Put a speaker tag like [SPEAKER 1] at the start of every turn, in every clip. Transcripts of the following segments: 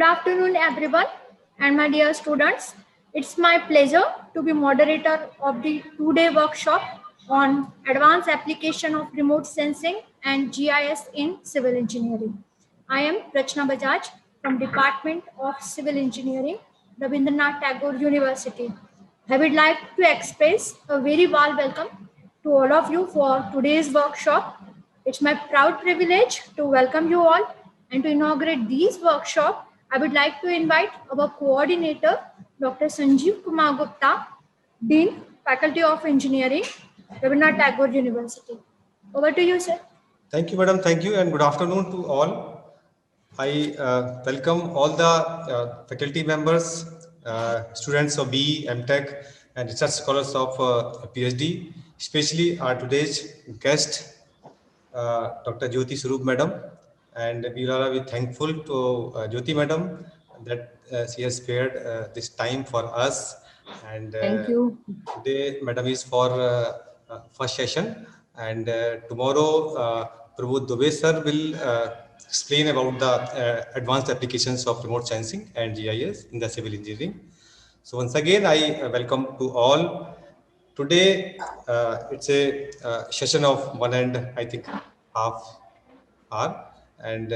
[SPEAKER 1] afternoon, everyone, and my dear students. It's my pleasure to be moderator of the two-day workshop on advanced application of remote sensing and GIS in civil engineering. I am Rachna Bajaj from Department of Civil Engineering, Rabindranath Tagore University. I would like to express a very warm welcome to all of you for today's workshop. It's my proud privilege to welcome you all, and to inaugurate this workshop, I would like to invite our coordinator, Dr. Sanjeev Kumar Gupta, Dean, Faculty of Engineering, Rabindranath Tagore University. Over to you, sir.
[SPEAKER 2] Thank you, madam. Thank you, and good afternoon to all. I welcome all the faculty members, students of BE, MTech, and research scholars of PhD, especially our today's guest, Dr. Jyoti Swarup madam. And we are very thankful to Jyoti madam that she has spared this time for us. And
[SPEAKER 3] thank you.
[SPEAKER 2] Today, madam is for first session, and tomorrow Prabodh Dubey sir will explain about the advanced applications of remote sensing and GIS in the civil engineering. So once again, I welcome to all. Today, it's a session of 1.5 hour, and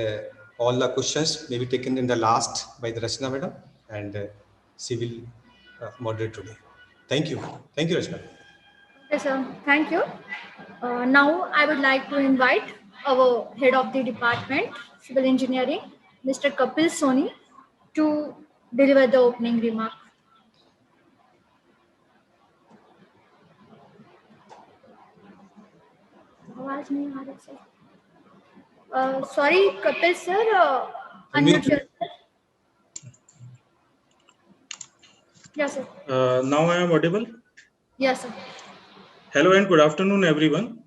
[SPEAKER 2] all the questions may be taken in the last by the Rachna madam, and she will moderate today. Thank you. Thank you, Rachna.
[SPEAKER 1] Okay, sir. Thank you. Now, I would like to invite our head of the department, civil engineering, Mr. Kapil Soni, to deliver the opening remark. Sorry, Kapil sir, unmute yourself. Yes, sir.
[SPEAKER 4] Now I am audible?
[SPEAKER 1] Yes, sir.
[SPEAKER 4] Hello and good afternoon, everyone.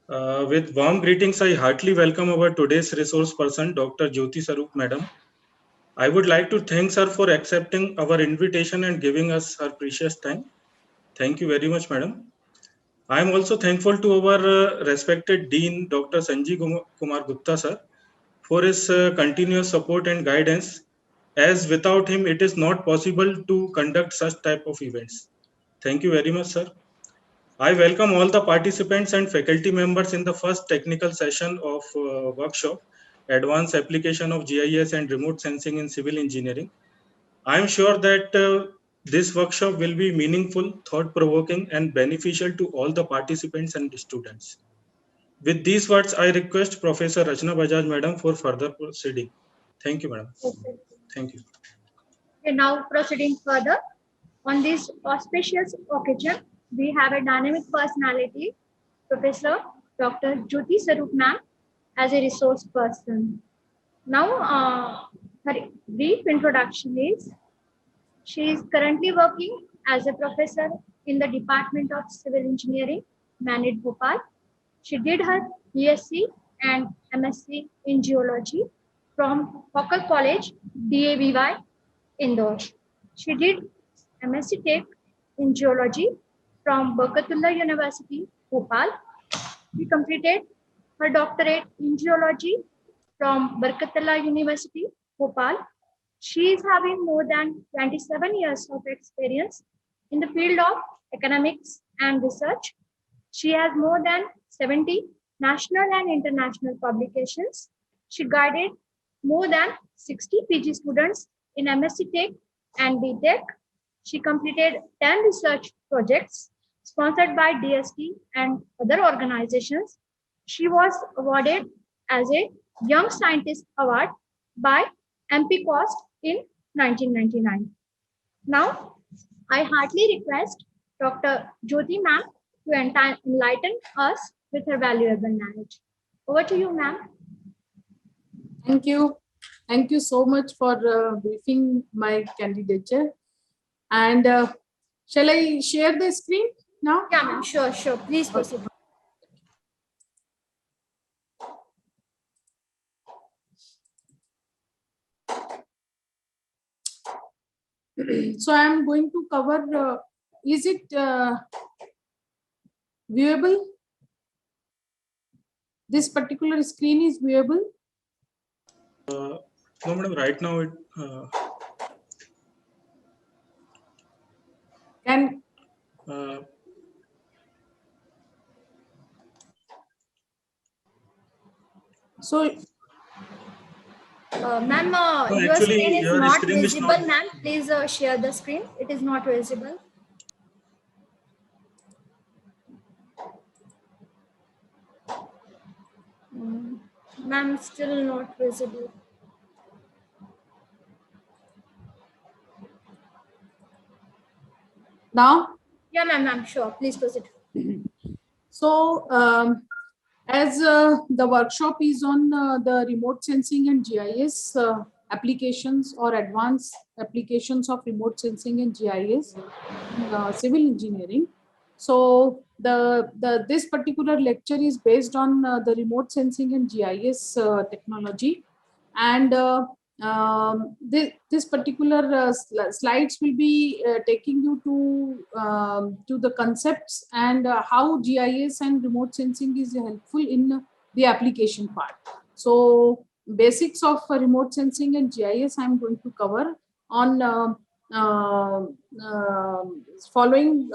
[SPEAKER 4] With warm greetings, I heartily welcome our today's resource person, Dr. Jyoti Swarup madam. I would like to thank her for accepting our invitation and giving us her precious time. Thank you very much, madam. I am also thankful to our respected Dean, Dr. Sanjeev Kumar Gupta sir, for his continuous support and guidance, as without him, it is not possible to conduct such type of events. Thank you very much, sir. I welcome all the participants and faculty members in the first technical session of workshop, Advanced Application of GIS and Remote Sensing in Civil Engineering. I am sure that this workshop will be meaningful, thought-provoking, and beneficial to all the participants and students. With these words, I request Professor Rachna Bajaj madam for further proceeding. Thank you, madam.
[SPEAKER 1] Okay.
[SPEAKER 4] Thank you.
[SPEAKER 1] Okay, now proceeding further, on this auspicious occasion, we have a dynamic personality, Professor Dr. Jyoti Swarup ma'am, as a resource person. Now, her brief introduction is, she is currently working as a professor in the Department of Civil Engineering, Manit Bhopal. She did her BSc and MSc in Geology from Hawker College, DAVY, Indore. She did MSc Tech in Geology from Barkatullah University, Bhopal. She completed her doctorate in Geology from Barkatullah University, Bhopal. She is having more than 27 years of experience in the field of economics and research. She has more than 70 national and international publications. She guided more than 60 PG students in MSc Tech and BTech. She completed 10 research projects sponsored by DST and other organizations. She was awarded as a Young Scientist Award by MP Cost in 1999. Now, I heartily request Dr. Jyoti ma'am to enlighten us with her valuable knowledge. Over to you, ma'am.
[SPEAKER 3] Thank you. Thank you so much for briefing my candidature. And shall I share the screen now?
[SPEAKER 1] Yeah, ma'am. Sure. Please proceed.
[SPEAKER 3] So I am going to cover, is it viewable? This particular screen is viewable?
[SPEAKER 4] No, madam. Right now, it.
[SPEAKER 3] Can so
[SPEAKER 1] Ma'am,
[SPEAKER 4] no,
[SPEAKER 1] your
[SPEAKER 4] actually,
[SPEAKER 1] screen is
[SPEAKER 4] your
[SPEAKER 1] not
[SPEAKER 4] screen is
[SPEAKER 1] visible,
[SPEAKER 4] not.
[SPEAKER 1] ma'am. Please share the screen. It is not visible. Ma'am, still not visible.
[SPEAKER 3] now.
[SPEAKER 1] Yeah, ma'am, sure. Please proceed.
[SPEAKER 3] So, as the workshop is on the remote sensing and GIS applications or advanced applications of remote sensing and GIS in civil engineering. So, this particular lecture is based on the remote sensing and GIS technology, and this particular slides will be taking you to the concepts and how GIS and remote sensing is helpful in the application part. So basics of remote sensing and GIS I am going to cover on uh, uh, following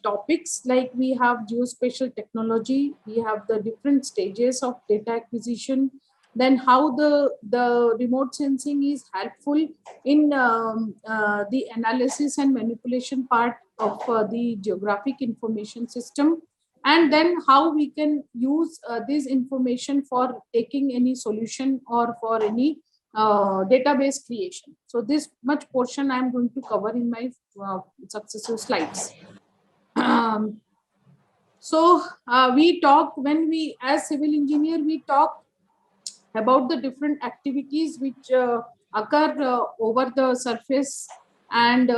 [SPEAKER 3] topics, like we have geospatial technology, we have the different stages of data acquisition, then how the remote sensing is helpful in the analysis and manipulation part of the geographic information system, and then how we can use this information for taking any solution or for any database creation. So this much portion I am going to cover in my successive slides. So we talk, when we as civil engineer, we talk about the different activities which occur over the surface, and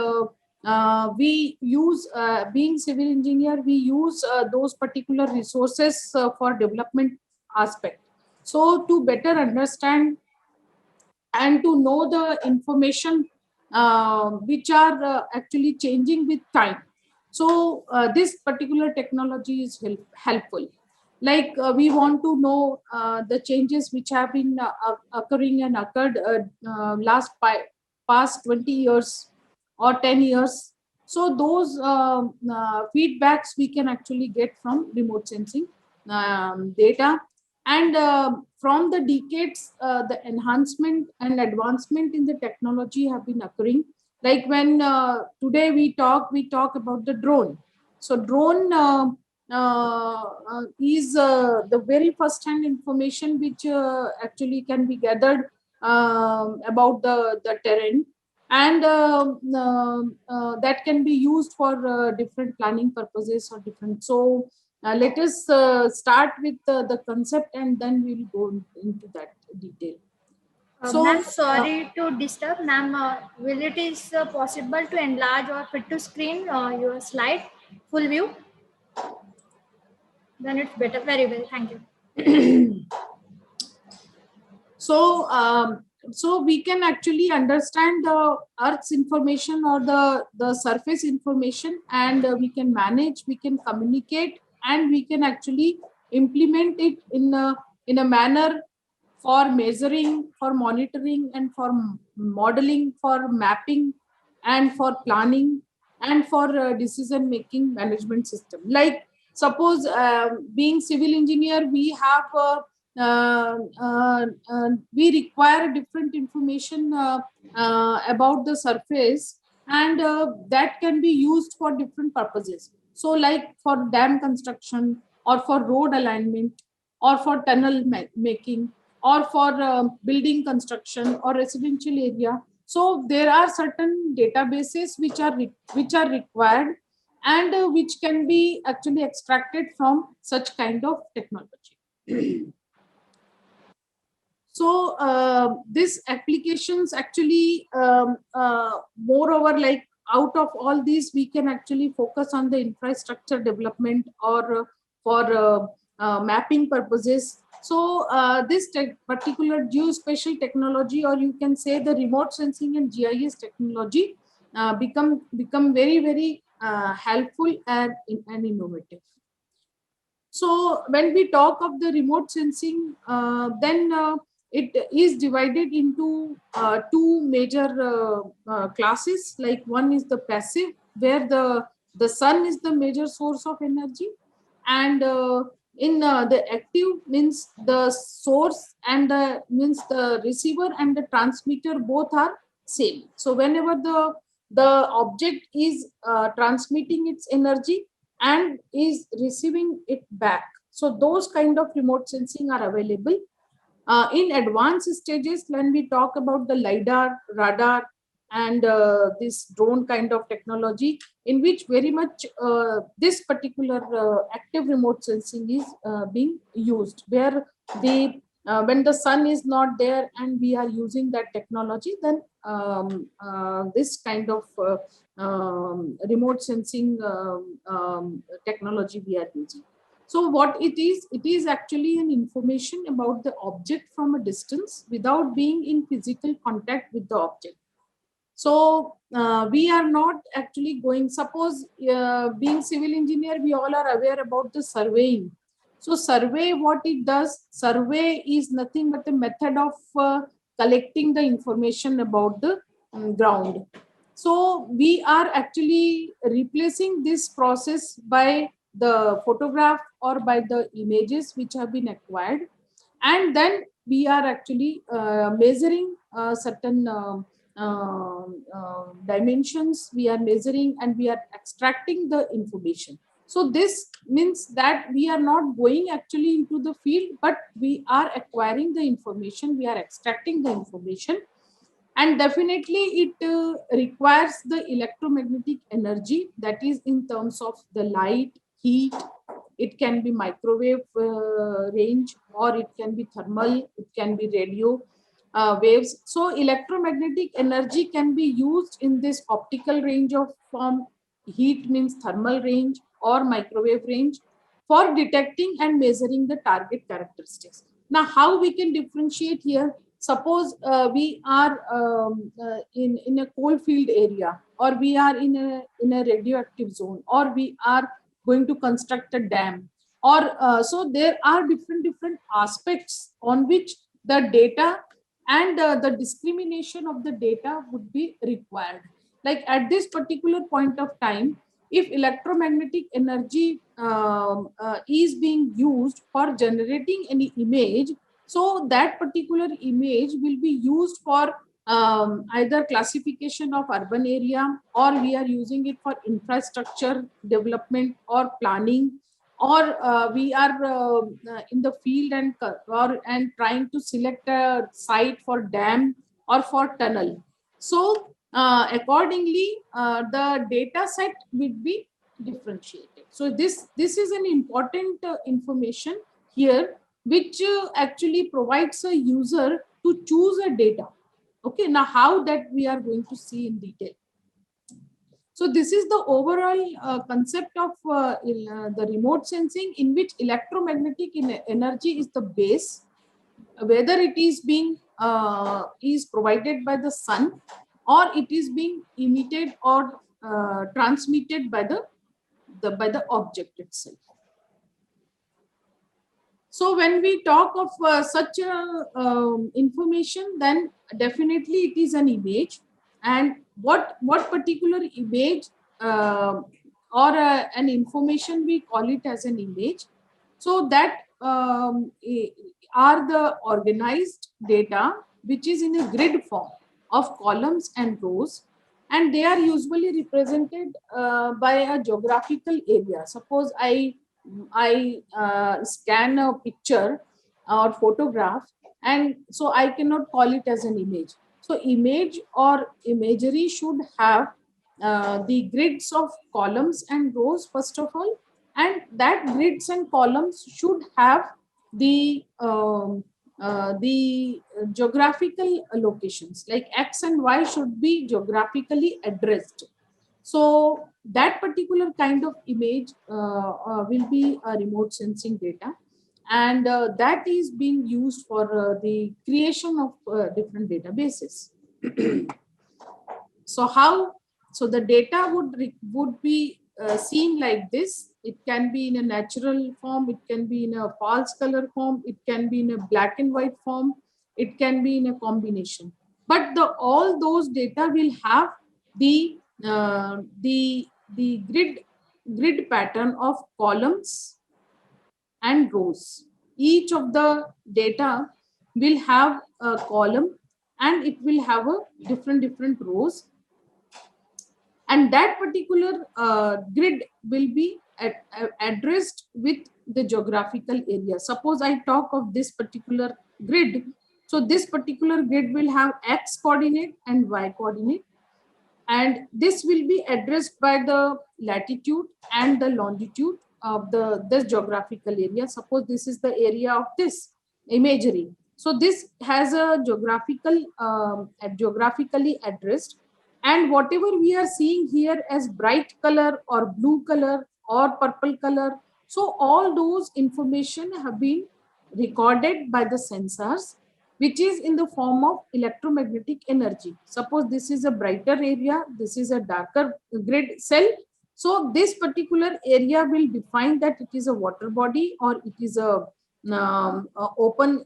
[SPEAKER 3] we use, being civil engineer, we use those particular resources for development aspect. So to better understand and to know the information which are actually changing with time, so this particular technology is helpful. Like we want to know the changes which have been occurring and occurred past 20 years or 10 years. So those feedbacks we can actually get from remote sensing data. And from the decades, the enhancement and advancement in the technology have been occurring. Like when today we talk about the drone. So drone is the very first hand information which actually can be gathered about the terrain, and that can be used for different planning purposes or different. So let us start with the concept, and then we'll go into that detail. So
[SPEAKER 1] Ma'am, sorry to disturb. Ma'am, will it is possible to enlarge or fit to screen your slide full view? Then it's better. Very well. Thank you.
[SPEAKER 3] So we can actually understand the Earth's information or the surface information, and we can manage, we can communicate, and we can actually implement it in a manner for measuring, for monitoring, and for modeling, for mapping, and for planning, and for decision making management system. Like suppose being civil engineer, we have we require different information about the surface, and that can be used for different purposes. So like for dam construction, or for road alignment, or for tunnel making, or for building construction or residential area. So there are certain databases which are required, and which can be actually extracted from such kind of technology. So these applications actually, moreover, like out of all these, we can actually focus on the infrastructure development, or for mapping purposes. So this particular geospatial technology, or you can say the remote sensing and GIS technology, become very helpful and innovative. So when we talk of the remote sensing, then it is divided into two major classes. Like one is the passive, where the sun is the major source of energy, and in the active means the source and the receiver and the transmitter both are same. So whenever the object is transmitting its energy and is receiving it back, so those kind of remote sensing are available. In advanced stages, when we talk about the LiDAR, radar, and this drone kind of technology, in which very much this particular active remote sensing is being used, where when the sun is not there and we are using that technology, then this kind of remote sensing technology we are using. So what it is actually an information about the object from a distance without being in physical contact with the object. So we are not actually going, suppose being civil engineer, we all are aware about the surveying. So survey, what it does, survey is nothing but a method of collecting the information about the ground. So we are actually replacing this process by the photograph or by the images which have been acquired, and then we are actually measuring certain dimensions, we are measuring and we are extracting the information. So this means that we are not going actually into the field, but we are acquiring the information, we are extracting the information. And definitely it requires the electromagnetic energy, that is in terms of the light, heat. It can be microwave range, or it can be thermal, it can be radio waves. So electromagnetic energy can be used in this optical range of form. Heat means thermal range or microwave range, for detecting and measuring the target characteristics. Now, how we can differentiate here? Suppose we are in a coal field area, or we are in a radioactive zone, or we are going to construct a dam, or so there are different aspects on which the data and the discrimination of the data would be required. Like at this particular point of time, if electromagnetic energy is being used for generating any image, so that particular image will be used for either classification of urban area, or we are using it for infrastructure development or planning, or we are in the field and trying to select a site for dam or for tunnel. So accordingly, the data set will be differentiated. So this is an important information here, which actually provides a user to choose a data. Okay, now how that we are going to see in detail. So this is the overall concept of the remote sensing, in which electromagnetic energy is the base, whether it is being is provided by the sun, or it is being emitted or transmitted by the object itself. So when we talk of such information, then definitely it is an image. And what particular image or an information we call it as an image. So that are the organized data which is in a grid form of columns and rows, and they are usually represented by a geographical area. Suppose I scan a picture or photograph, and so I cannot call it as an image. So image or imagery should have the grids of columns and rows first of all, and that grids and columns should have the geographical locations, like X and Y should be geographically addressed. So that particular kind of image will be a remote sensing data, and that is being used for the creation of different databases. So how? So the data would be seen like this. It can be in a natural form, it can be in a false color form, it can be in a black and white form, it can be in a combination. But all those data will have the grid pattern of columns and rows. Each of the data will have a column and it will have a different rows, and that particular grid will be addressed with the geographical area. Suppose I talk of this particular grid. So this particular grid will have X coordinate and Y coordinate, and this will be addressed by the latitude and the longitude of this geographical area. Suppose this is the area of this imagery. So this has a geographically addressed, and whatever we are seeing here as bright color or blue color or purple color, so all those information have been recorded by the sensors, which is in the form of electromagnetic energy. Suppose this is a brighter area, this is a darker grid cell. So this particular area will define that it is a water body, or it is a open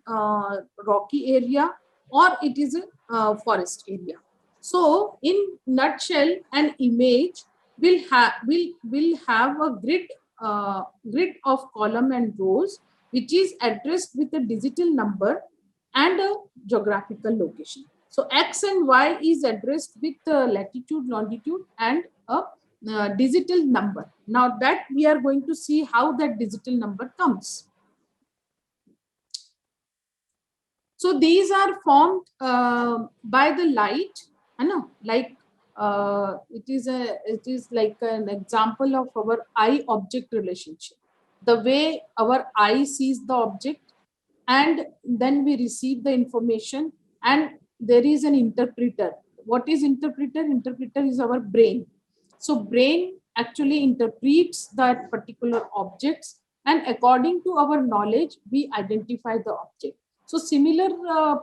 [SPEAKER 3] rocky area, or it is a forest area. So in nutshell, an image will have a grid of column and rows, which is addressed with a digital number and a geographical location. So X and Y is addressed with latitude, longitude, and a digital number. Now that we are going to see how that digital number comes. So these are formed by the light. I know, like it is like an example of our eye-object relationship. The way our eye sees the object, and then we receive the information, and there is an interpreter. What is interpreter? Interpreter is our brain. So brain actually interprets that particular objects, and according to our knowledge, we identify the object. So similar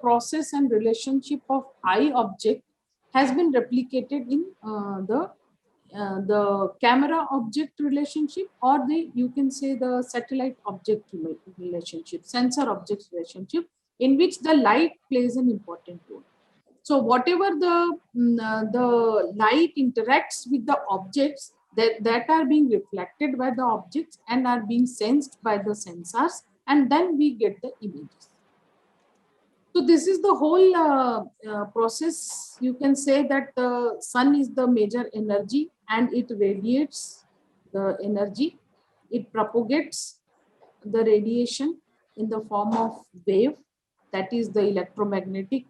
[SPEAKER 3] process and relationship of eye object has been replicated in the camera object relationship, or you can say the satellite object relationship, sensor object relationship, in which the light plays an important role. So whatever the light interacts with the objects that are being reflected by the objects and are being sensed by the sensors, and then we get the images. So this is the whole process. You can say that the sun is the major energy, and it radiates the energy. It propagates the radiation in the form of wave, that is the electromagnetic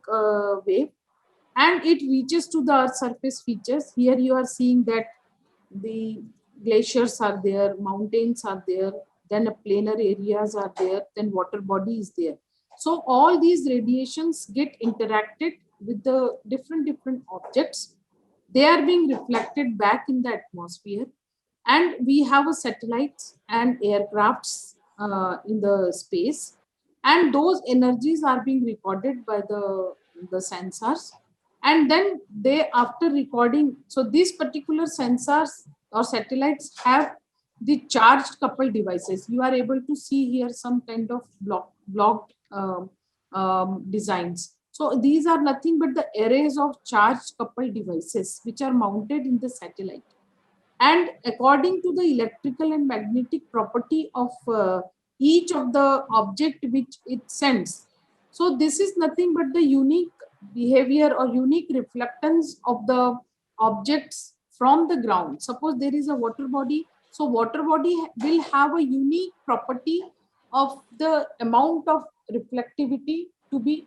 [SPEAKER 3] wave, and it reaches to the Earth's surface features. Here you are seeing that the glaciers are there, mountains are there, then planar areas are there, then water body is there. So all these radiations get interacted with the different objects. They are being reflected back in the atmosphere, and we have a satellites and aircrafts in the space, and those energies are being recorded by the sensors, and then they, after recording, so these particular sensors or satellites have the charged coupled devices. You are able to see here some kind of blocked designs. So these are nothing but the arrays of charged coupled devices which are mounted in the satellite. And according to the electrical and magnetic property of each of the object which it sends, so this is nothing but the unique behavior or unique reflectance of the objects from the ground. Suppose there is a water body, so water body will have a unique property of the amount of reflectivity to be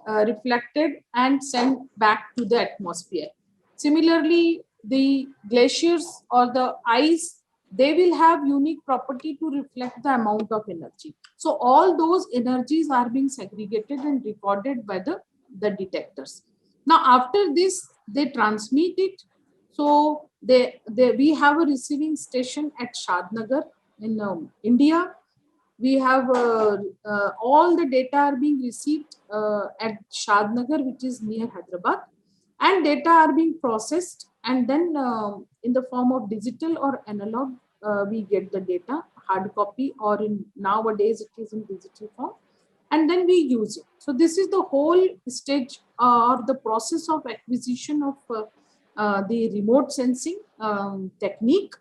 [SPEAKER 3] reflected and sent back to the atmosphere. Similarly, the glaciers or the ice, they will have unique property to reflect the amount of energy. So all those energies are being segregated and recorded by the detectors. Now after this, they transmit it. So we have a receiving station at Shadnagar in India. We have all the data are being received at Shadnagar, which is near Hyderabad, and data are being processed, and then in the form of digital or analog, we get the data, hard copy, or in nowadays it is in digital form, and then we use it. So this is the whole stage or the process of acquisition of the remote sensing technique,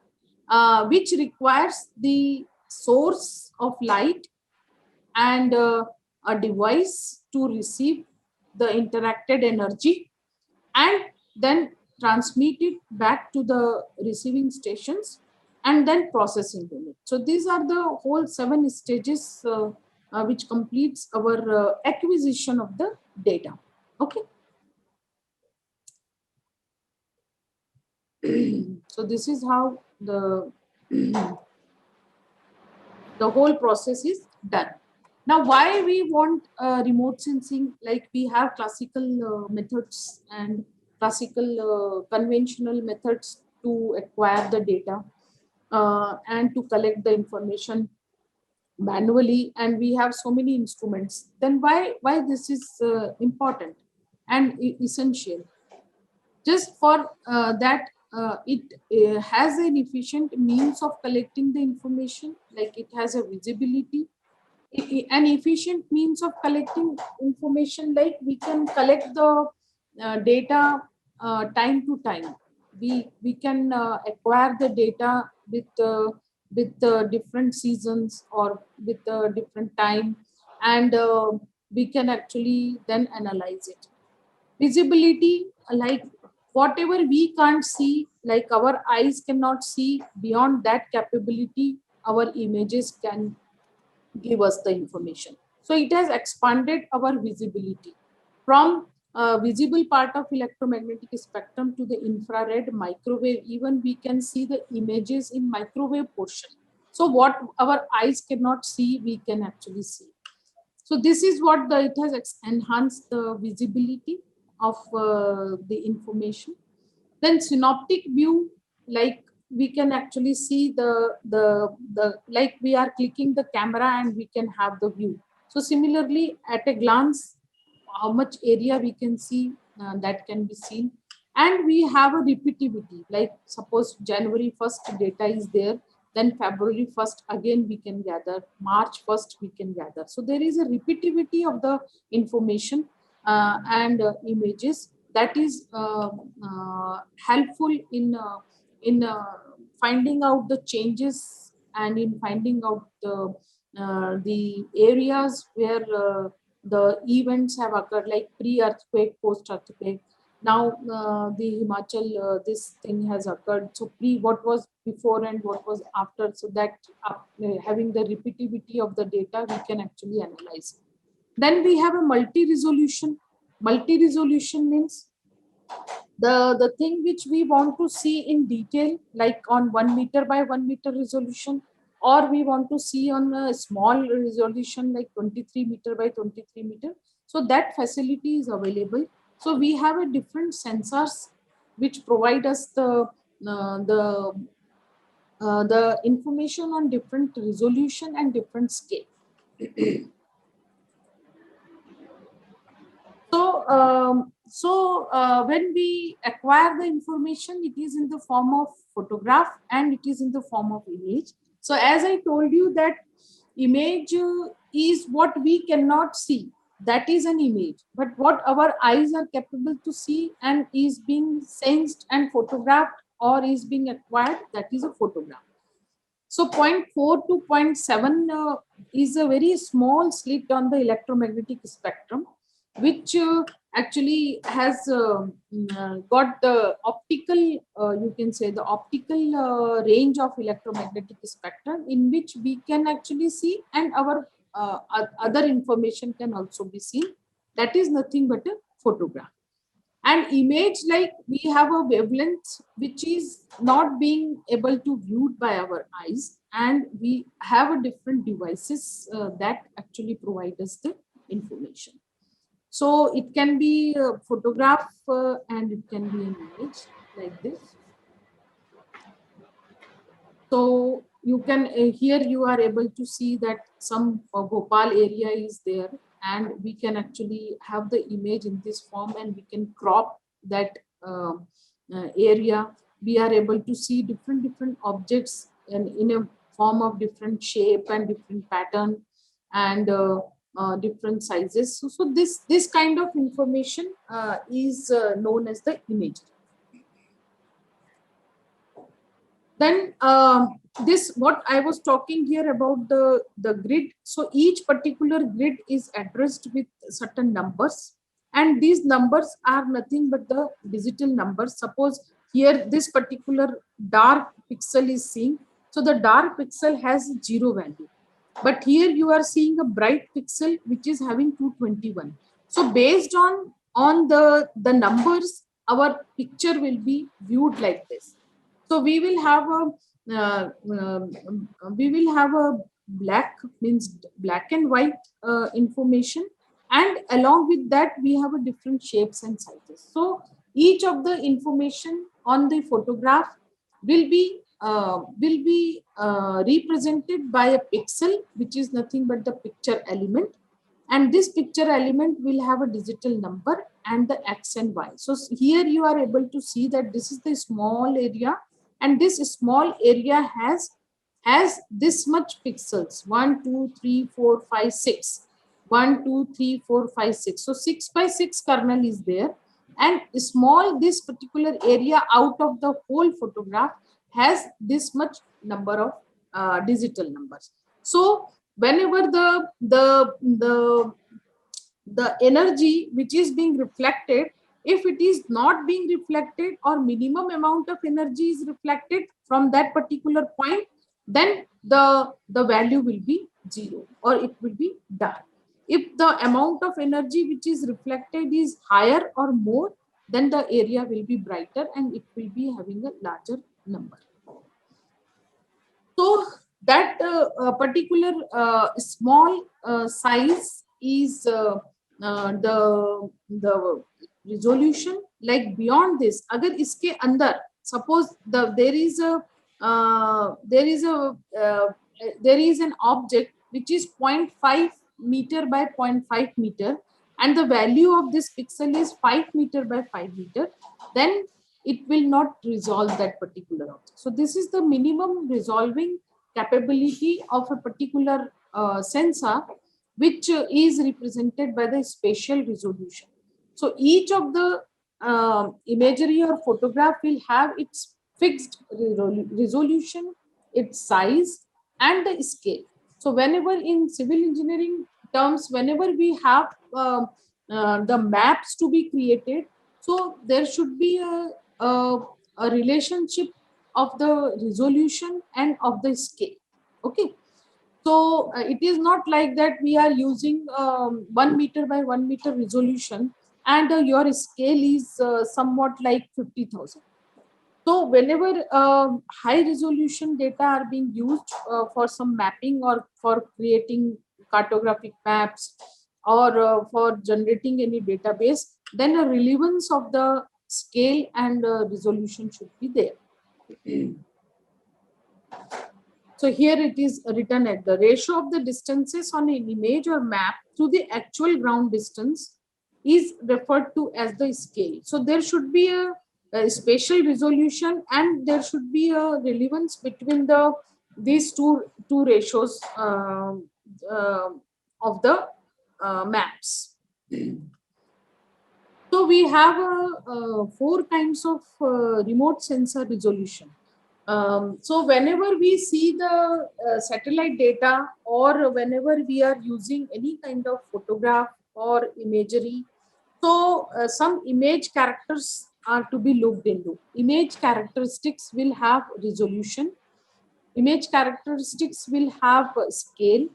[SPEAKER 3] which requires the source of light and a device to receive the interacted energy and then transmit it back to the receiving stations and then processing it. So these are the whole 7 stages which completes our acquisition of the data. Okay. So this is how the whole process is done. Now, why we want remote sensing? Like we have classical methods and classical conventional methods to acquire the data and to collect the information manually, and we have so many instruments. Then why this is important and essential? Just for that it has an efficient means of collecting the information, like it has a visibility, an efficient means of collecting information, like we can collect the data time to time. We can acquire the data with different seasons or with different time, and we can actually then analyze it. Visibility, like whatever we can't see, like our eyes cannot see, beyond that capability our images can give us the information. So it has expanded our visibility from visible part of electromagnetic spectrum to the infrared, microwave. Even we can see the images in microwave portion. So what our eyes cannot see, we can actually see. So this is what it has enhanced the visibility of the information. Then synoptic view, like we can actually see the like we are clicking the camera and we can have the view. So similarly, at a glance, how much area we can see, that can be seen. And we have a repeativity, like suppose January 1st data is there, then February 1st again we can gather, March 1st we can gather. So there is a repeativity of the information and images that is helpful in finding out the changes and in finding out the areas where the events have occurred, like pre-earthquake, post-earthquake. Now the Himachal, this thing has occurred. So what was before and what was after, so that having the repeativity of the data, we can actually analyze. Then we have a multi-resolution. Multi-resolution means the thing which we want to see in detail, like on 1 meter by 1 meter resolution, or we want to see on a small resolution like 23 meter by 23 meter. So that facility is available. So we have a different sensors which provide us the information on different resolution and different scale. So when we acquire the information, it is in the form of photograph and it is in the form of image. So as I told you that image is what we cannot see, that is an image, but what our eyes are capable to see and is being sensed and photographed or is being acquired, that is a photograph. So 0.4 to 0.7 is a very small slit on the electromagnetic spectrum, which actually has got the optical, you can say the optical range of electromagnetic spectrum, in which we can actually see, and our other information can also be seen. That is nothing but a photograph. And image, like we have a wavelength which is not being able to viewed by our eyes, and we have a different devices that actually provide us the information. So it can be a photograph and it can be an image like this. So you can here you are able to see that some Bhopal area is there, and we can actually have the image in this form and we can crop that area. We are able to see different objects and in a form of different shape and different pattern, and different sizes. So this kind of information is known as the imagery. Then this, what I was talking here about the grid. So each particular grid is addressed with certain numbers, and these numbers are nothing but the digital numbers. Suppose here this particular dark pixel is seen, so the dark pixel has 0 value, but here you are seeing a bright pixel which is having 221. So based on the numbers, our picture will be viewed like this. So we will have a black, means black and white information, and along with that we have a different shapes and sizes. So each of the information on the photograph will be represented by a pixel, which is nothing but the picture element, and this picture element will have a digital number and the X and Y. So here you are able to see that this is the small area, and this small area has this much pixels: 1 2 3 4 5 6, 1 2 3 4 5 6. So 6 by 6 kernel is there, and small, this particular area out of the whole photograph has this much number of digital numbers. So whenever the energy which is being reflected, if it is not being reflected or minimum amount of energy is reflected from that particular point, then the value will be 0 or it will be dark. If the amount of energy which is reflected is higher or more, then the area will be brighter and it will be having a larger number. So that particular small size is the resolution. Like beyond this, agar iske andar, suppose there is an object which is 0.5 meter by 0.5 meter, and the value of this pixel is 5 meter by 5 meter, then it will not resolve that particular object. So this is the minimum resolving capability of a particular sensor, which is represented by the spatial resolution. So each of the imagery or photograph will have its fixed resolution, its size, and the scale. So whenever in civil engineering terms, whenever we have the maps to be created, so there should be a relationship of the resolution and of the scale. Okay. So it is not like that we are using 1 meter by 1 meter resolution and your scale is somewhat like 50,000. So whenever high resolution data are being used for some mapping or for creating cartographic maps or for generating any database, then a relevance of the scale and resolution should be there. So here it is written at the ratio of the distances on an image or map to the actual ground distance is referred to as the scale. So there should be a spatial resolution and there should be a relevance between these two ratios of the maps. So we have 4 kinds of remote sensor resolution. So whenever we see the satellite data or whenever we are using any kind of photograph or imagery, so some image characters are to be looked into. Image characteristics will have resolution. Image characteristics will have scale.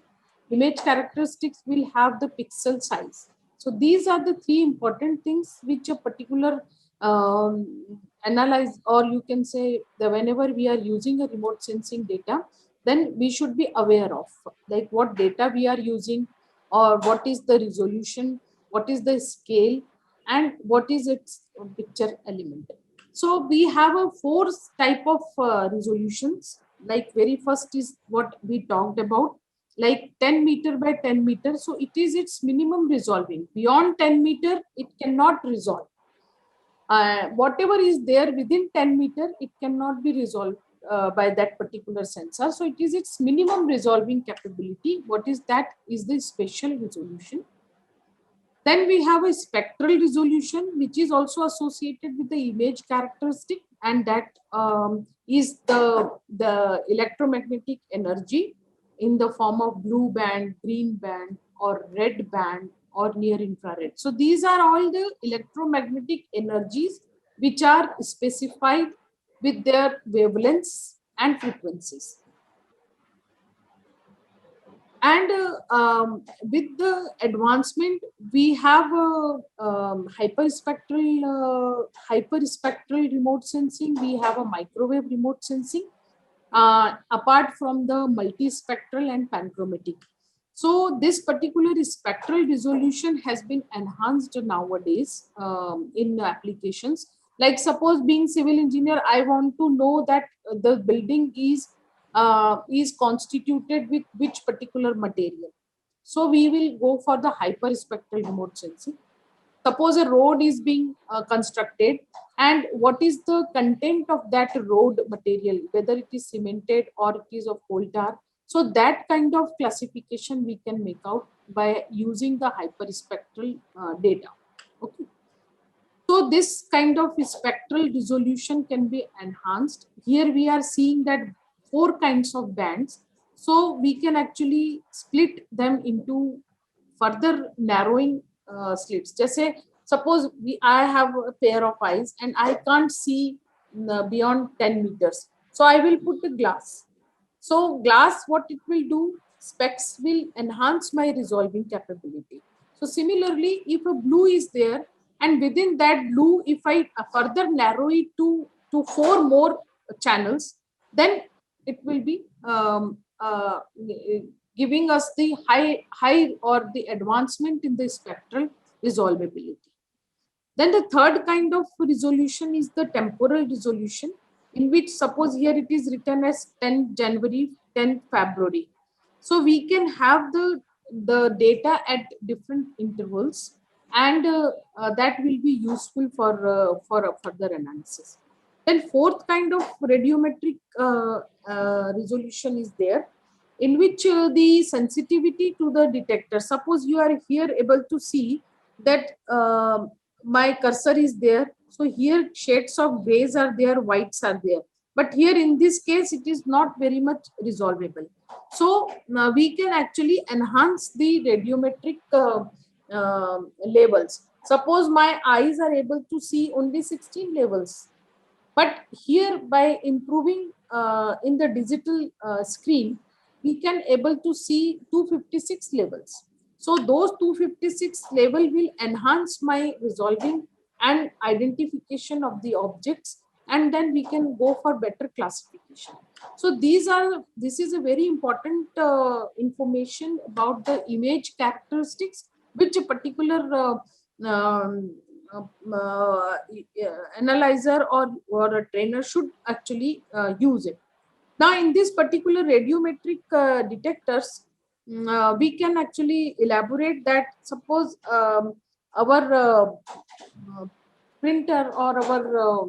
[SPEAKER 3] Image characteristics will have the pixel size. So these are the 3 important things which a particular analyze, or you can say that whenever we are using a remote sensing data, then we should be aware of like what data we are using, or what is the resolution, what is the scale, and what is its picture element. So we have a 4 type of resolutions. Like very first is what we talked about, like 10 meter by 10 meter. So it is its minimum resolving. Beyond 10 meter, it cannot resolve. Whatever is there within 10 meter, it cannot be resolved. by that particular sensor. So it is its minimum resolving capability. What is that? Is the spatial resolution. Then we have a spectral resolution, which is also associated with the image characteristic, and that is the electromagnetic energy in the form of blue band, green band, or red band, or near infrared. So these are all the electromagnetic energies which are specified with their wavelengths and frequencies. And with the advancement, we have hyperspectral remote sensing. We have a microwave remote sensing, apart from the multispectral and panchromatic. So this particular spectral resolution has been enhanced nowadays in applications. Like suppose being civil engineer, I want to know that the building is constituted with which particular material. So we will go for the hyperspectral remote sensing. Suppose a road is being constructed, and what is the content of that road material, whether it is cemented or it is of coal tar. So that kind of classification we can make out by using the hyperspectral data. Okay. So this kind of spectral resolution can be enhanced. Here we are seeing that 4 kinds of bands. So we can actually split them into further narrowing slits. Just say, suppose I have a pair of eyes and I can't see beyond 10 meters. So I will put the glass. So glass, what it will do, specs will enhance my resolving capability. So similarly, if a blue is there, and within that blue, if I further narrow it to 4 more channels, then it will be giving us the high or the advancement in the spectral resolvability. Then the third kind of resolution is the temporal resolution, in which suppose here it is written as 10 January, 10 February. So we can have the data at different intervals, and that will be useful for further analysis. Then fourth kind of radiometric resolution is there, in which the sensitivity to the detector. Suppose you are here able to see that my cursor is there. So here shades of grays are there, whites are there. But here in this case, it is not very much resolvable. So we can actually enhance the radiometric levels. Suppose my eyes are able to see only 16 levels. But here by improving in the digital screen, we can able to see 256 levels. So those 256 level will enhance my resolving and identification of the objects, and then we can go for better classification. So this is a very important information about the image characteristics, which a particular analyzer or a trainer should actually use it. Now in this particular radiometric detectors, we can actually elaborate that suppose our printer or our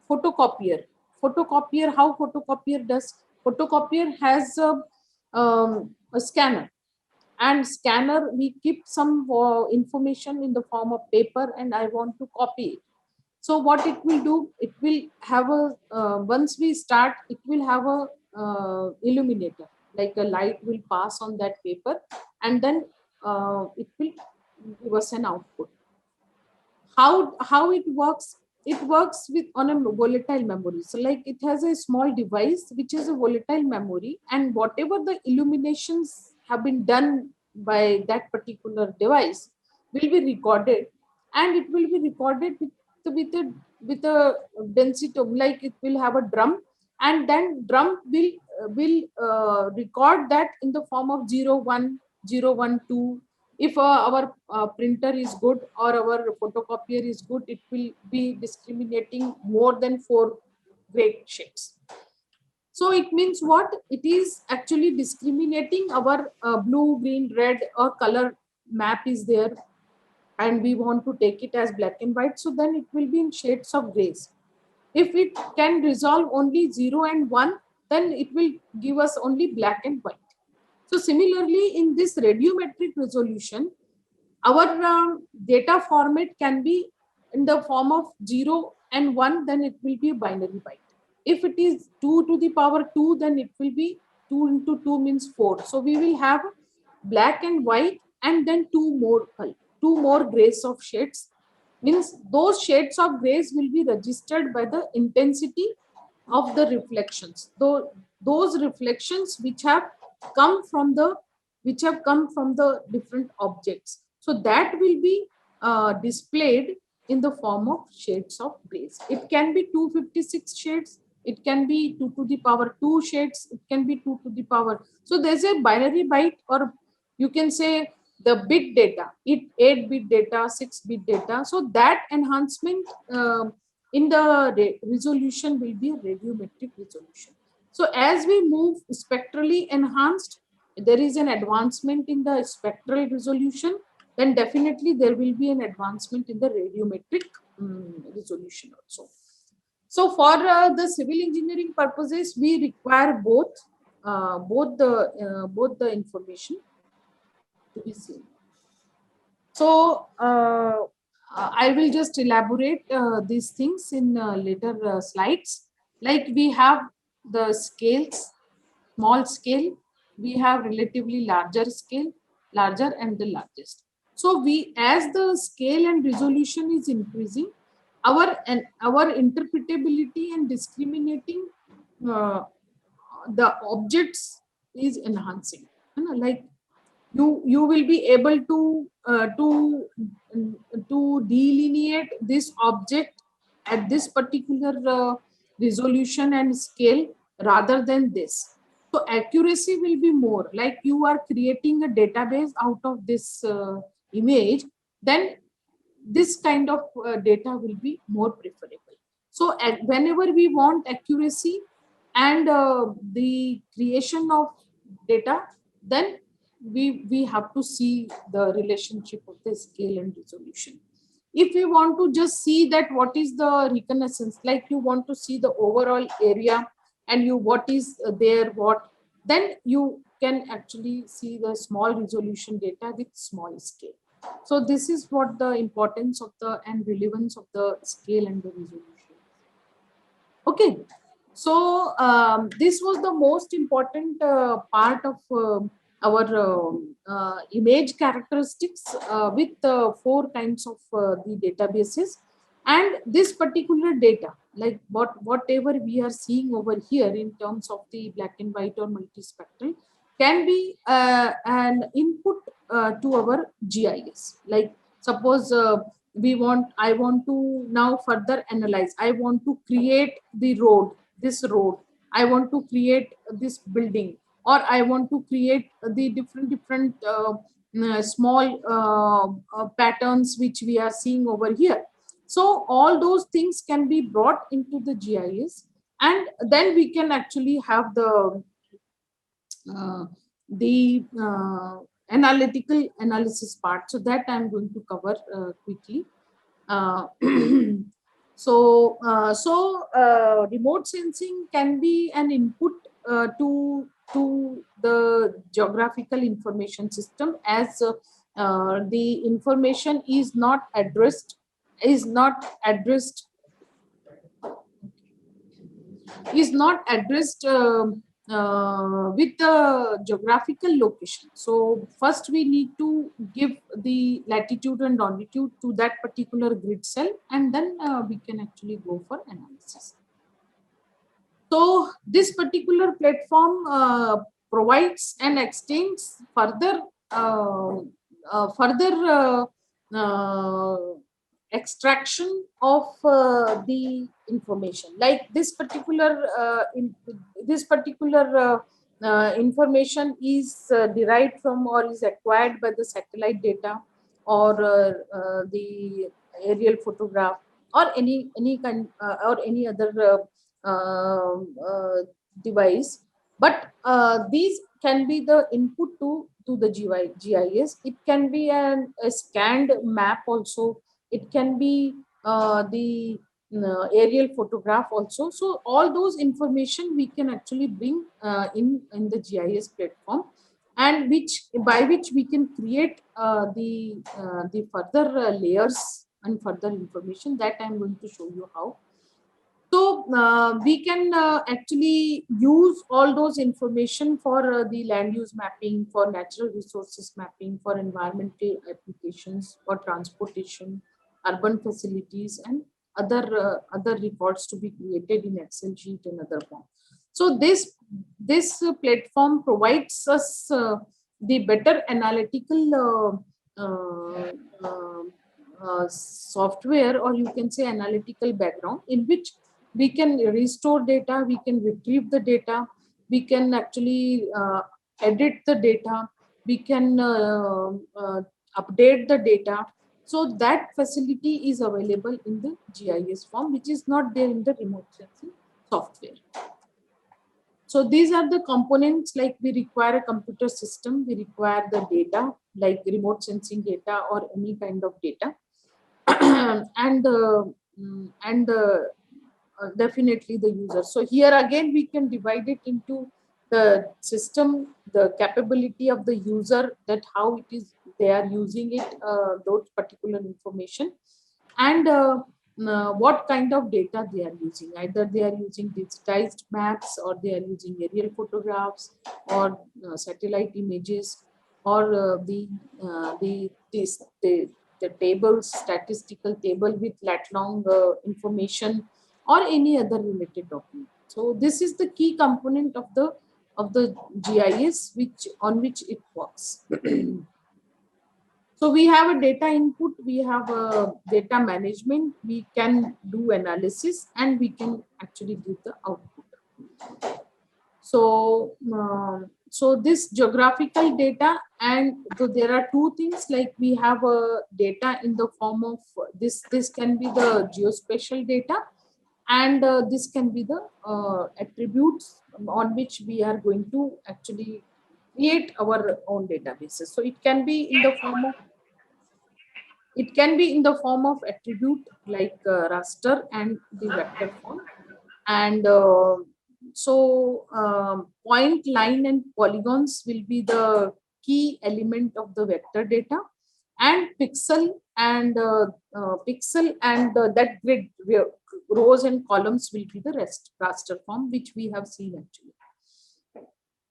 [SPEAKER 3] photocopier, how photocopier does? Photocopier has a scanner, and scanner we keep some information in the form of paper, and I want to copy it. So what it will do, it will have a once we start, it will have a illuminator, like a light will pass on that paper, and then it will give us an output. How it works? It works with on a volatile memory. So like it has a small device which is a volatile memory, and whatever the illuminations have been done by that particular device will be recorded, and it will be recorded with a densitome, like it will have a drum, and then drum will record that in the form of 0, 1, 0, 1, 2. If our printer is good or our photocopier is good, it will be discriminating more than 4 gray shades. So it means what? It is actually discriminating our blue, green, red or color map is there, and we want to take it as black and white. So then it will be in shades of grays. If it can resolve only 0 and 1, then it will give us only black and white. So similarly, in this radiometric resolution, our data format can be in the form of 0 and 1, then it will be a binary byte. If it is 2 to the power 2, then it will be 2 into 2 means 4. So we will have black and white, and then two more grays of shades. Means those shades of grays will be registered by the intensity of the reflections. Those reflections which have come from the different objects. So that will be displayed in the form of shades of grays. It can be 256 shades. It can be 2 to the power 2 shades. It can be 2 to the power. So there's a binary byte, or you can say the bit data, 8-bit data, 6-bit data. So that enhancement in the resolution will be a radiometric resolution. So as we move spectrally enhanced, there is an advancement in the spectral resolution, then definitely there will be an advancement in the radiometric resolution also. So for the civil engineering purposes, we require both the information to be seen. So I will just elaborate these things in later slides. Like we have the scales, small scale, we have relatively larger scale, larger and the largest. So we, as the scale and resolution is increasing, our interpretability and discriminating the objects is enhancing. Like you will be able to delineate this object at this particular resolution and scale rather than this. So accuracy will be more, like you are creating a database out of this image, then this kind of data will be more preferable. So whenever we want accuracy and the creation of data, then we have to see the relationship of the scale and resolution. If we want to just see that what is the reconnaissance, like you want to see the overall area and you what is there, what, then you can actually see the small resolution data with small scale. So this is what the importance of the and relevance of the scale and the resolution. Okay, so this was the most important part of our image characteristics with 4 kinds of the databases. And this particular data, like whatever we are seeing over here in terms of the black and white or multispectral, can be an input to our GIS. Like suppose I want to now further analyze. I want to create the road, this road. I want to create this building, or I want to create the different small patterns which we are seeing over here. So all those things can be brought into the GIS, and then we can actually have the analytical analysis part. So that I'm going to cover quickly. So remote sensing can be an input to the geographical information system, as the information is not addressed with the geographical location. So first we need to give the latitude and longitude to that particular grid cell, and then we can actually go for analysis. So this particular platform provides and extends further extraction of the information. Like this particular information is derived from or is acquired by the satellite data, or the aerial photograph, or any kind or any other device. But these can be the input to the GIS. It can be a scanned map also. It can be the aerial photograph also. So all those information we can actually bring in the GIS platform, and by which we can create the further layers and further information that I'm going to show you how. So we can actually use all those information for the land use mapping, for natural resources mapping, for environmental applications, for transportation, urban facilities, and other records to be created in Excel sheet and other form. So this platform provides us the better analytical software, or you can say analytical background, in which we can restore data, we can retrieve the data, we can actually edit the data, we can update the data. So that facility is available in the GIS form, which is not there in the remote sensing software. So these are the components, like we require a computer system, we require the data, like remote sensing data or any kind of data. and definitely the user. So here again we can divide it into the system, the capability of the user, that how it is they are using it, those particular information, and what kind of data they are using. Either they are using digitized maps, or they are using aerial photographs, or satellite images, or the tables, statistical table with lat long information, or any other related document. So this is the key component of the GIS on which it works. So we have a data input, we have a data management, we can do analysis, and we can actually give the output. So so this geographical data, and so there are two things, like we have a data in the form of this can be the geospatial data, and this can be the attributes on which we are going to actually create our own databases. So it can be in the form of attribute, like raster and the vector form, and point, line, and polygons will be the key element of the vector data, and pixel and that grid rows and columns will be the raster form, which we have seen actually.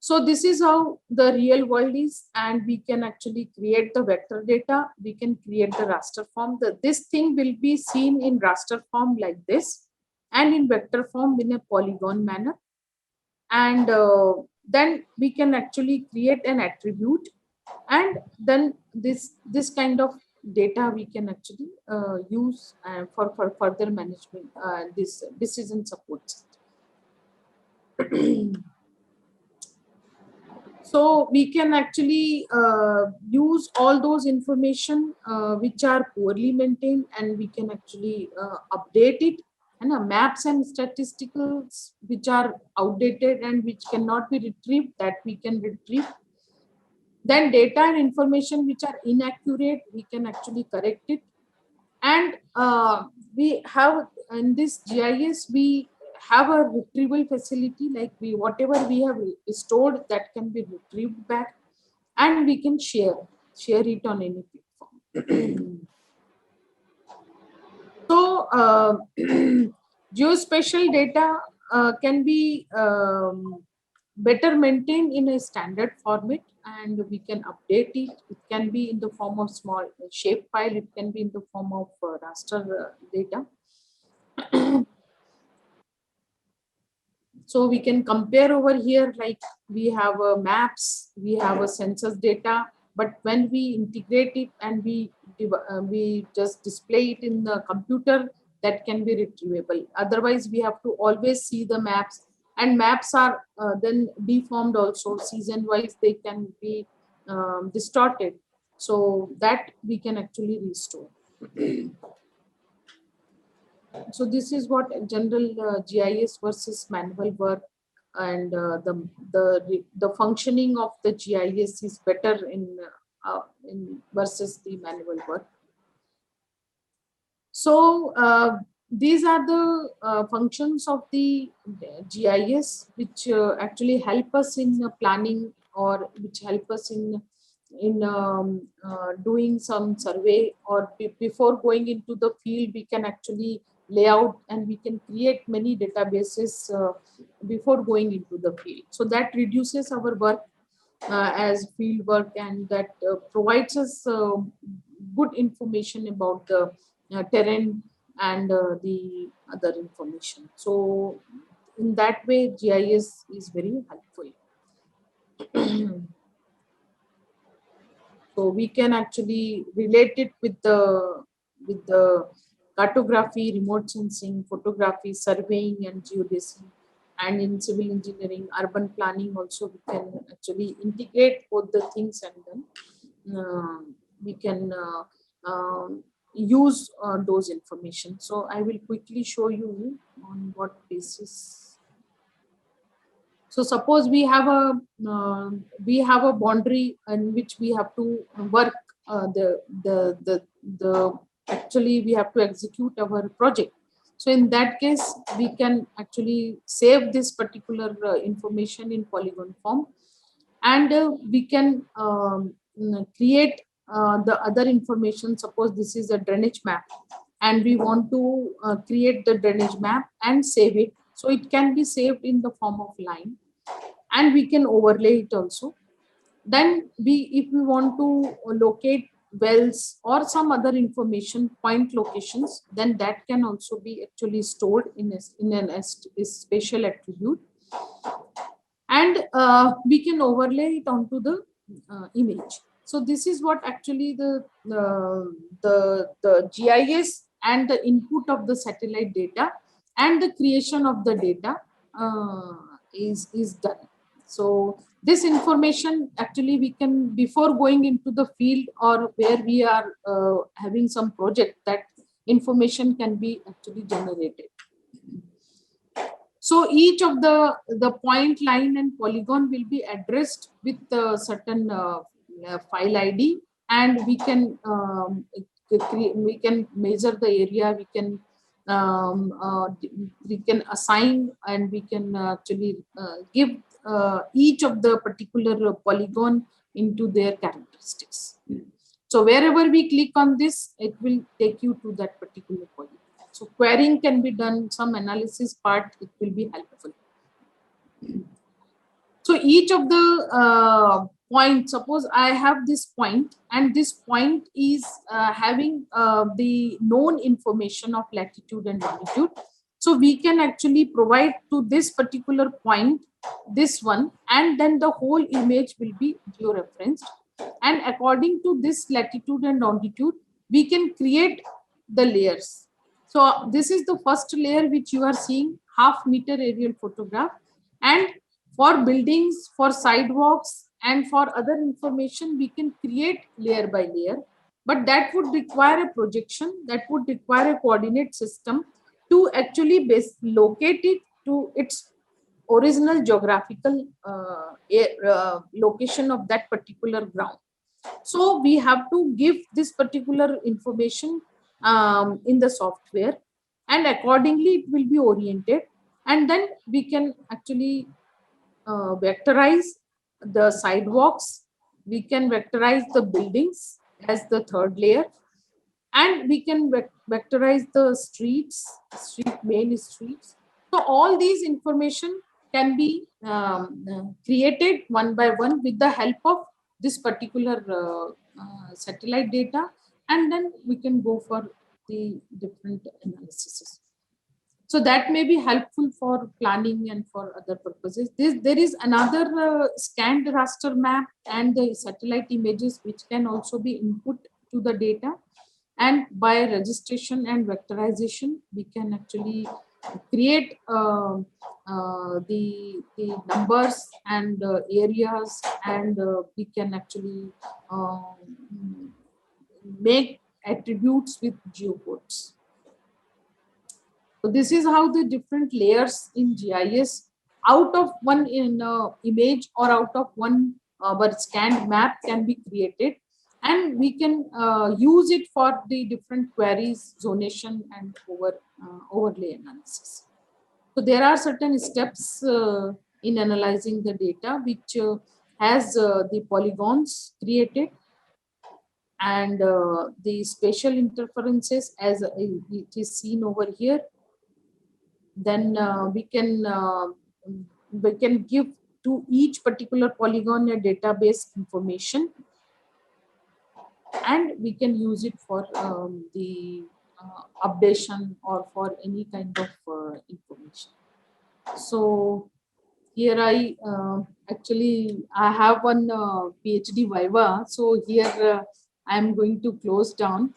[SPEAKER 3] So this is how the real world is, and we can actually create the vector data, we can create the raster form. This thing will be seen in raster form like this, and in vector form in a polygon manner. And then we can actually create an attribute, and then this kind of data we can actually use for further management, this decision support system. So we can actually use all those information which are poorly maintained, and we can actually update it, and maps and statisticals which are outdated and which cannot be retrieved, that we can retrieve. Then data and information which are inaccurate, we can actually correct it. And we have in this GIS, we have a retrieval facility, like whatever we have stored, that can be retrieved back, and we can share it on any platform. So geospatial data can be better maintained in a standard format, and we can update it. It can be in the form of small shape file, it can be in the form of raster data. So we can compare over here, like we have maps, we have a census data, but when we integrate it and we just display it in the computer, that can be retrievable. Otherwise, we have to always see the maps, and maps are then deformed also. Season wise, they can be distorted. So that we can actually restore. So this is what general GIS versus manual work, and the functioning of the GIS is better in versus the manual work. So these are the functions of the GIS, which actually help us in planning, or which help us in doing some survey, or before going into the field, we can actually lay out and we can create many databases before going into the field. So that reduces our work as field work, and that provides us good information about the terrain and the other information. So in that way, GIS is very helpful. So we can actually relate it with the cartography, remote sensing, photography, surveying, and geodesy. And in civil engineering, urban planning also, we can actually integrate both the things, and then we can use those information. So I will quickly show you on what basis. So suppose we have a boundary in which we have to work actually we have to execute our project. So in that case, we can actually save this particular information in polygon form, and we can create the other information. Suppose this is a drainage map, and we want to create the drainage map and save it. So it can be saved in the form of line, and we can overlay it also. Then if we want to locate wells or some other information, point locations, then that can also be actually stored in a spatial attribute, and we can overlay it onto the image. So this is what actually the GIS and the input of the satellite data and the creation of the data is done. So this information actually we can, before going into the field or where we are having some project, that information can be actually generated. So each of the point, line, and polygon will be addressed with a certain file ID, and we can measure the area, we can assign, and we can actually give each of the particular polygon into their characteristics. So wherever we click on this, it will take you to that particular polygon. So querying can be done, some analysis part, it will be helpful. So each of the points, suppose I have this point, and this point is having the known information of latitude and longitude. So we can actually provide to this particular point this one, and then the whole image will be georeferenced. And according to this latitude and longitude, we can create the layers. So this is the first layer which you are seeing, half-meter aerial photograph. And for buildings, for sidewalks, and for other information, we can create layer by layer. But that would require a projection, that would require a coordinate system to actually locate it to its original geographical location of that particular ground. So we have to give this particular information in the software, and accordingly it will be oriented, and then we can actually vectorize the sidewalks, we can vectorize the buildings as the third layer, and we can vectorize the main streets. So all these information can be created one by one with the help of this particular satellite data, and then we can go for the different analyses. So that may be helpful for planning and for other purposes. There is another scanned raster map and the satellite images which can also be input to the data, and by registration and vectorization we can actually create the numbers and areas, and we can actually make attributes with geocodes. So this is how the different layers in GIS, out of one image or out of one scanned map, can be created, and we can use it for the different queries, zonation, and overlay analysis. So there are certain steps in analyzing the data which has the polygons created and the spatial interferences as it is seen over here. Then we can give to each particular polygon a database information, and we can use it for the updation or for any kind of information. So here I actually I have one PhD viva, so here I am going to close down,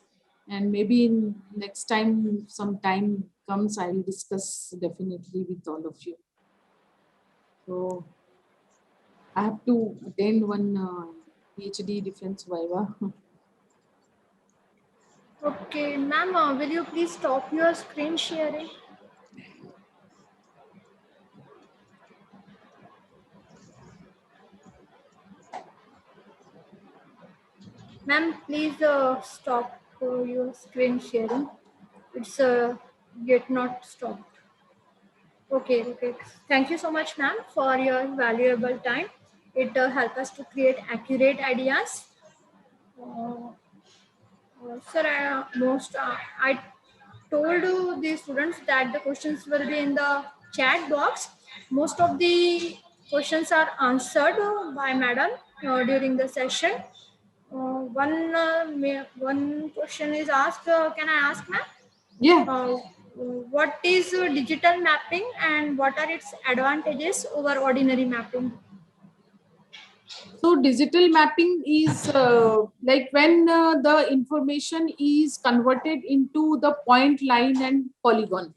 [SPEAKER 3] and maybe in next time some time comes I will discuss definitely with all of you. So I have to attend one PhD defense viva.
[SPEAKER 1] Okay, ma'am, will you please stop your screen sharing? Ma'am, please stop your screen sharing. It's yet not stopped. Okay, okay. Thank you so much, ma'am, for your valuable time. It helps us to create accurate ideas. Sir, I told the students that the questions will be in the chat box. Most of the questions are answered by madam during the session. One question is asked. Can I ask, ma'am?
[SPEAKER 3] Yeah.
[SPEAKER 1] What is digital mapping and what are its advantages over ordinary mapping?
[SPEAKER 3] So digital mapping is like when the information is converted into the point, line, and polygon.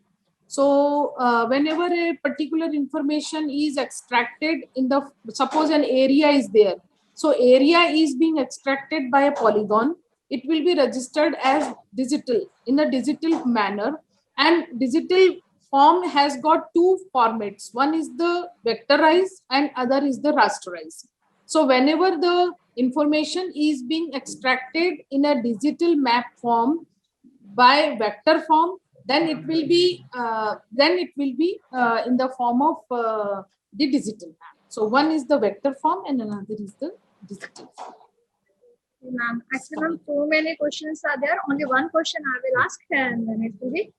[SPEAKER 3] So whenever a particular information is extracted in the, suppose an area is there. So area is being extracted by a polygon. It will be registered as digital in a digital manner, and digital form has got two formats. One is the vectorized and other is the rasterized. So whenever the information is being extracted in a digital map form by vector form, then it will be in the form of the digital map. So one is the vector form and another is the digital form.
[SPEAKER 1] Ma'am, actually, ma'am, so many questions are there. Only one question I will ask, and then it will be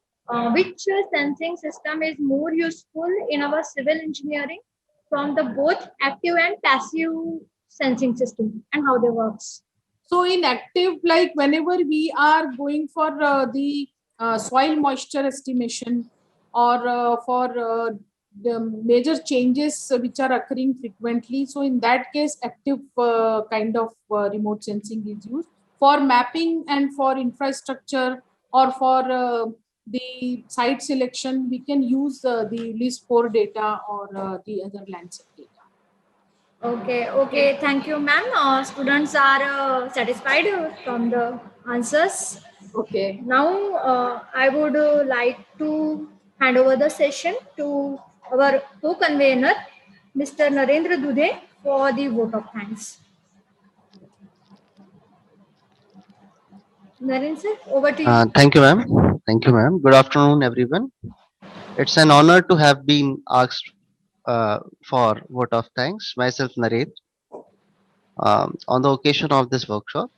[SPEAKER 1] which sensing system is more useful in our civil engineering from the both active and passive sensing system, and how they works?
[SPEAKER 3] So in active, like whenever we are going for the soil moisture estimation or for the major changes which are occurring frequently, so in that case active kind of remote sensing is used. For mapping and for infrastructure or for the site selection, we can use the LIS4 data or the other Landsat data.
[SPEAKER 1] Okay, okay. Thank you, ma'am. Students are satisfied from the answers.
[SPEAKER 3] Okay.
[SPEAKER 1] Now, I would like to hand over the session to our co-convener, Mr. Narendra Dudhe, for the vote of thanks. Narendra sir, over to you.
[SPEAKER 5] Thank you, ma'am. Thank you, ma'am. Good afternoon, everyone. It's an honor to have been asked for vote of thanks. Myself, Narendra, on the occasion of this workshop.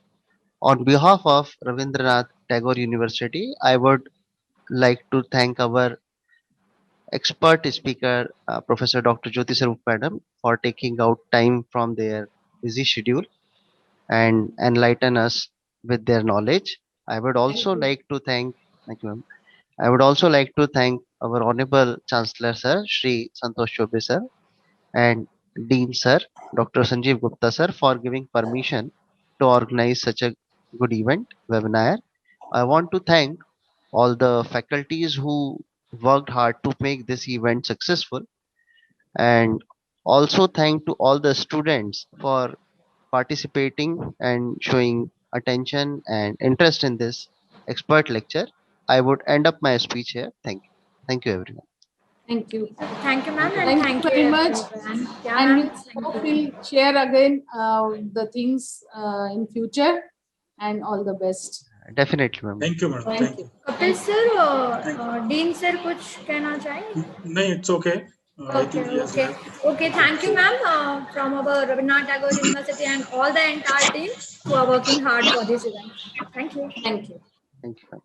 [SPEAKER 5] On behalf of Ravindranath Tagore University, I would like to thank our expert speaker, Professor Dr. Jyoti Sarup Madam, for taking out time from their busy schedule and enlighten us with their knowledge. I would also like to thank you, ma'am. I would also like to thank our Honorable Chancellor Sir, Shri Santosh Chobe Sir, and Dean Sir, Dr. Sanjeev Gupta Sir, for giving permission to organize such a good event, webinar. I want to thank all the faculties who worked hard to make this event successful, and also thank to all the students for participating and showing attention and interest in this expert lecture. I would end up my speech here. Thank you. Thank you, everyone.
[SPEAKER 3] Thank you.
[SPEAKER 1] Thank you, ma'am, and
[SPEAKER 3] Thank you very much.
[SPEAKER 1] everyone. Yeah,
[SPEAKER 3] And we
[SPEAKER 1] ma'am.
[SPEAKER 3] hope we'll share again the things in future. and all the best.
[SPEAKER 5] Definitely, ma'am.
[SPEAKER 4] Thank you, madam.
[SPEAKER 3] Thank you.
[SPEAKER 1] Kapil sir, Dean sir, कुछ कहना चाहेंगे?
[SPEAKER 4] No, it's okay. I
[SPEAKER 1] Okay,
[SPEAKER 4] think he has
[SPEAKER 1] okay,
[SPEAKER 4] left.
[SPEAKER 1] okay. Thank you, ma'am, from our Rabindranath Tagore University and all the entire team who are working hard for this event. Thank you.
[SPEAKER 3] Thank you.
[SPEAKER 5] Thank you, ma'am.